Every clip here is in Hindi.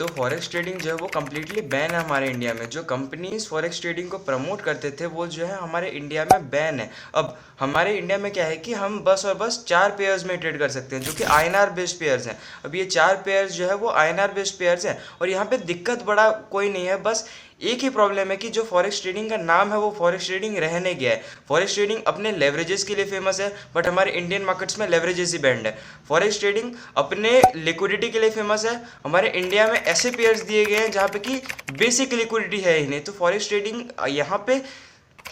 तो फॉरेक्स ट्रेडिंग जो है वो कम्प्लीटली बैन है हमारे इंडिया में। जो कंपनीज फॉरेक्स ट्रेडिंग को प्रमोट करते थे वो जो है हमारे इंडिया में बैन है। अब हमारे इंडिया में क्या है कि हम बस और बस 4 पेयर्स में ट्रेड कर सकते हैं जो कि आईएनआर बेस्ड पेयर्स हैं। अब ये 4 पेयर्स जो है वो आईएनआर बेस्ड पेयर्स हैं और यहाँ पे दिक्कत बड़ा कोई नहीं है, बस एक ही प्रॉब्लम है कि जो फॉरेक्स ट्रेडिंग का नाम है वो फॉरेक्स ट्रेडिंग रहने गया है। फॉरेक्स ट्रेडिंग अपने लेवरेजेस के लिए फेमस है, बट हमारे इंडियन मार्केट्स में लेवरेजेस ही बैंड है। फॉरेक्स ट्रेडिंग अपने लिक्विडिटी के लिए फेमस है। हमारे इंडिया में ऐसे पेयर्स दिए गए हैं जहाँ पे कि बेसिक लिक्विडिटी है ही नहीं। तो फॉरेक्स ट्रेडिंग यहाँ पे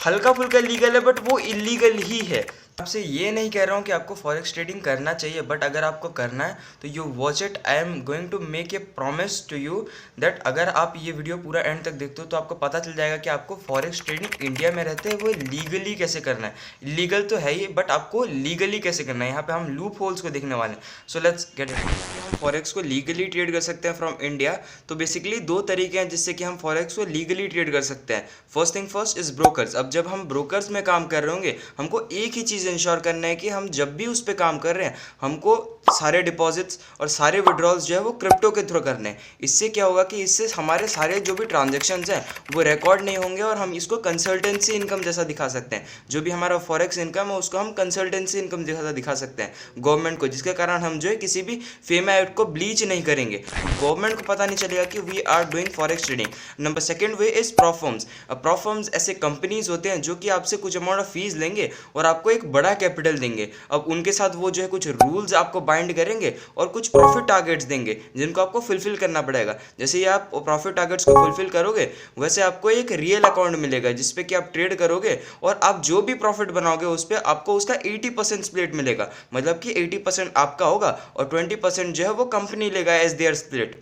हल्का फुल्का लीगल है, बट वो इलीगल ही है। आपसे ये नहीं कह रहा हूँ कि आपको फॉरेक्स ट्रेडिंग करना चाहिए, बट अगर आपको करना है तो you watch it. I am going to make a promise to you that अगर आप ये वीडियो पूरा एंड तक देखते हो तो आपको पता चल जाएगा कि आपको फॉरेक्स ट्रेडिंग इंडिया में रहते हुए लीगली कैसे करना है। लीगल तो है ही, बट आपको लीगली कैसे करना है, यहाँ पे हम लूप होल्स को देखने वाले हैं। So let's get it. हम फॉरेक्स को लीगली ट्रेड कर सकते हैं फ्रॉम इंडिया। तो बेसिकली 2 तरीके हैं जिससे कि हम फॉरेक्स को लीगली ट्रेड कर सकते हैं। First thing first is brokers. अब जब हम ब्रोकर्स में काम कर रहे होंगे, हमको एक ही चीज़ इंश्योर करना है कि हम जब भी उस पर काम कर रहे हैं हमको सारे डिपॉजिट्स और सारे विड्रॉल्स जो है वो क्रिप्टो के थ्रू करने हैं। इससे क्या होगा कि इससे हमारे सारे जो भी ट्रांजेक्शन्स हैं वो रिकॉर्ड नहीं होंगे और हम इसको कंसल्टेंसी इनकम जैसा दिखा सकते हैं। जो भी हमारा फॉरेक्स इनकम है उसको हम कंसल्टेंसी इनकम जैसा दिखा सकते हैं गवर्नमेंट को, जिसके कारण हम जो है किसी भी फेम ऐड को ब्लीच नहीं करेंगे। गवर्नमेंट को पता नहीं चलेगा कि we are doing forex trading. Number second way is prop firms. Prop firms ऐसे कंपनीज होते हैं जो कि आपसे कुछ अमाउंट ऑफ फीस लेंगे और आपको एक बड़ा कैपिटल देंगे। अब उनके साथ वो जो है कुछ रूल्स आपको बाइंड करेंगे और कुछ प्रॉफिट टारगेट्स देंगे जिनको आपको फुलफिल करना पड़ेगा। जैसे ही आप प्रॉफिट टारगेट्स को फुलफिल करोगे वैसे आपको एक रियल अकाउंट मिलेगा जिसपे कि आप ट्रेड करोगे और आप जो भी प्रॉफिट बनाओगे उस पर आपको उसका 80% स्प्लिट मिलेगा। मतलब कि 80% आपका होगा और 20% जो है वो कंपनी लेगा एज देयर स्प्लिट।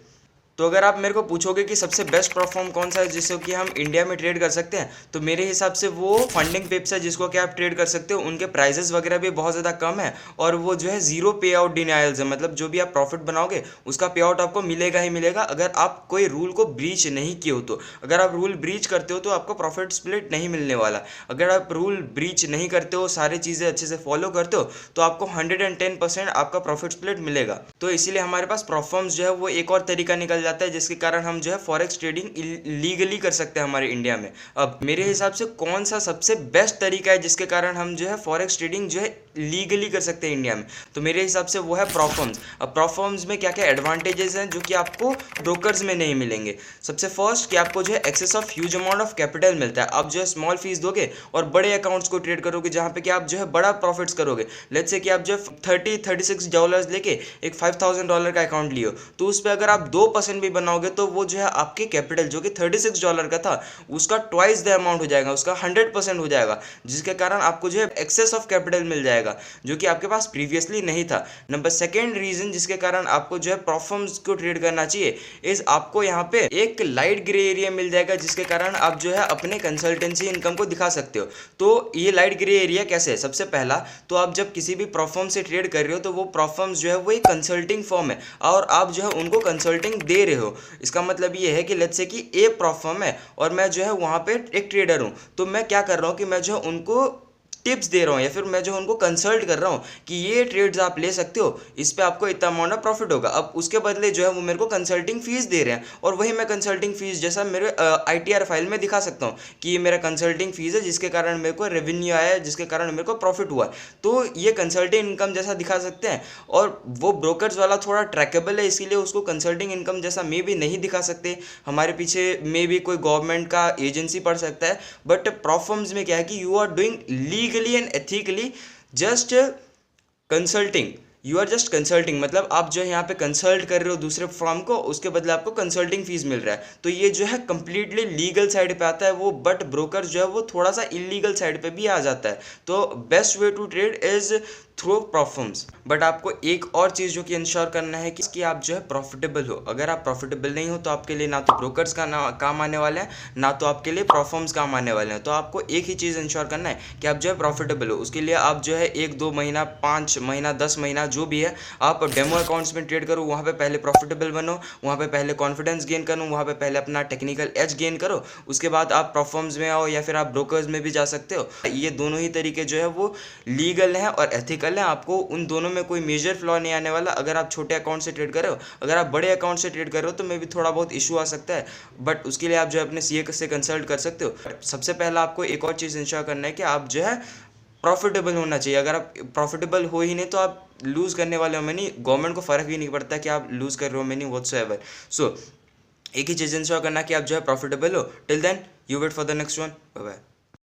तो अगर आप मेरे को पूछोगे कि सबसे बेस्ट प्लेटफॉर्म कौन सा है जिससे कि हम इंडिया में ट्रेड कर सकते हैं, तो मेरे हिसाब से वो फंडिंग पेप्स है जिसको कि आप ट्रेड कर सकते हो। उनके प्राइजेस वगैरह भी बहुत ज़्यादा कम है और वो जो है जीरो पे आउट डिनायल्स है। मतलब जो भी आप प्रॉफिट बनाओगे उसका पे आउट आपको मिलेगा ही मिलेगा अगर आप कोई रूल को ब्रीच नहीं किए हो। तो अगर आप रूल ब्रीच करते हो तो आपको प्रॉफिट स्प्लिट नहीं मिलने वाला। अगर आप रूल ब्रीच नहीं करते हो, सारी चीज़ें अच्छे से फॉलो करते हो, तो आपको 110% आपका प्रॉफिट स्प्लिट मिलेगा। तो इसीलिए हमारे पास प्रोफॉर्म्स जो है वो एक और तरीका निकल जाता है जिसके कारण हम जो है फॉरेक्स ट्रेडिंग लीगली कर सकते हैं हमारे इंडिया में। अब मेरे हिसाब से कौन सा सबसे बेस्ट तरीका है जिसके कारण हम जो है फॉरेक्स ट्रेडिंग जो है लीगली कर सकते हैं इंडिया में, तो मेरे हिसाब से वो है प्रॉफर्म्स। अब प्रॉफर्म्स में क्या क्या एडवांटेजेस हैं जो कि आपको ब्रोकर्स में नहीं मिलेंगे। सबसे फर्स्ट कि आपको जो है access of huge amount of capital मिलता है। आप जो है स्मॉल फीस दोगे और बड़े अकाउंट्स को ट्रेड करोगे जहाँ पे कि आप जो है बड़ा प्रॉफिट्स करोगे। लेट्स से कि आप जो है $36 लेके एक $5,000 का अकाउंट लियो, तो उस पर अगर आप 2% भी बनाओगे तो वो जो है आपके कैपिटल जो कि $36 का था उसका ट्वाइस द अमाउंट हो जाएगा, उसका 100% हो जाएगा, जिसके कारण आपको जो है एक्सेस ऑफ कैपिटल मिल जाएगा जो कि आपके पास प्रीवियसली नहीं था। नंबर सेकेंड रीजन जिसके कारण आपको जो है प्रॉफर्म्स को ट्रेड करना चाहिए इज आपको यहाँ पे एक लाइट ग्रे एरिया मिल जाएगा जिसके कारण आप जो है अपने कंसल्टेंसी इनकम को दिखा सकते हो। तो ये लाइट ग्रे एरिया कैसे है? सबसे पहला तो आप जब किसी भी प्रॉफर्म से ट्रेड कर रहे हो तो वो प्रॉफर्म्स जो है वो एक कंसल्टिंग फर्म है और आप जो है उनको कंसल्टिंग दे रहे हो। इसका मतलब ये है कि लेट्स से कि ए प्रॉफर्म है और मैं जो है वहाँ पे एक ट्रेडर हूँ, तो मैं क्या कर रहा हूँ कि मैं जो है उनको टिप्स दे रहा हूँ या फिर मैं जो उनको कंसल्ट कर रहा हूँ कि ये ट्रेड्स आप ले सकते हो, इस पे आपको इतना अमाउंट ऑफ प्रॉफिट होगा। अब उसके बदले जो है वो मेरे को कंसल्टिंग फीस दे रहे हैं और वही मैं कंसल्टिंग फीस जैसा मेरे ITR फाइल में दिखा सकता हूँ कि ये मेरा कंसल्टिंग फीस है जिसके कारण मेरे को रेवेन्यू आया है, जिसके कारण मेरे को प्रॉफिट हुआ। तो ये कंसल्टिंग इनकम जैसा दिखा सकते हैं और वो ब्रोकर्स वाला थोड़ा ट्रैकेबल है इसीलिए उसको कंसल्टिंग इनकम जैसा मे भी नहीं दिखा सकते। हमारे पीछे मे भी कोई गवर्नमेंट का एजेंसी पड़ सकता है, बट प्रॉफर्म्स में क्या है कि you are doing legally and ethically just consulting. You are just consulting, मतलब आप जो है यहाँ पे कंसल्ट कर रहे हो दूसरे फर्म को, उसके बदले आपको कंसल्टिंग फीस मिल रहा है। तो ये जो है कंप्लीटली लीगल साइड पे आता है वो, बट ब्रोकर जो है वो थोड़ा सा इलीगल साइड पे भी आ जाता है। तो best way to trade is through prop firms. But आपको एक और चीज़ जो कि इंश्योर करना है कि आप जो है प्रॉफिटेबल हो। अगर आप प्रॉफिटेबल नहीं हो तो आपके लिए ना तो ब्रोकर्स का काम आने वाले हैं, ना तो आपके लिए प्रॉफर्म्स काम आने वाले हैं। तो आपको एक ही चीज़ इंश्योर करना है कि आप जो है प्रॉफिटेबल हो। उसके लिए आप जो है 1-2 महीना, 5 महीना, 10 महीना जो भी है, आप डेमो अकाउंट्स में ट्रेड करो, वहाँ पे पहले प्रॉफिटेबल बनो, वहाँ पे पहले कॉन्फिडेंस गेन करो, वहाँ पे पहले अपना टेक्निकल एज गेन करो, उसके बाद आप प्रोफॉर्म्स में आओ या फिर आप ब्रोकर्स में भी जा सकते हो। ये दोनों ही तरीके जो है वो लीगल हैं और एथिकल हैं, आपको उन दोनों में कोई मेजर फ्लॉ नहीं आने वाला। अगर आप छोटे अकाउंट से ट्रेड कर रहे हो, अगर आप बड़े अकाउंट से ट्रेड कर रहे हो तो मे भी थोड़ा बहुत इशू आ सकता है, बट उसके लिए आप जो है अपने सीए से कंसल्ट कर सकते हो। सबसे पहला आपको एक और चीज़ इंश्योर करना है कि आप जो है प्रॉफिटेबल होना चाहिए। अगर आप प्रॉफिटेबल हो ही नहीं तो आप लूज़ करने वाले हो में नहीं, गवर्नमेंट को फ़र्क ही नहीं पड़ता कि आप लूज़ कर रहे हो में नहीं व्हाटसोएवर। सो एक ही चीज़ इंश्योर करना कि आप जो है प्रॉफिटेबल हो। Till then you wait for the next one. Bye bye.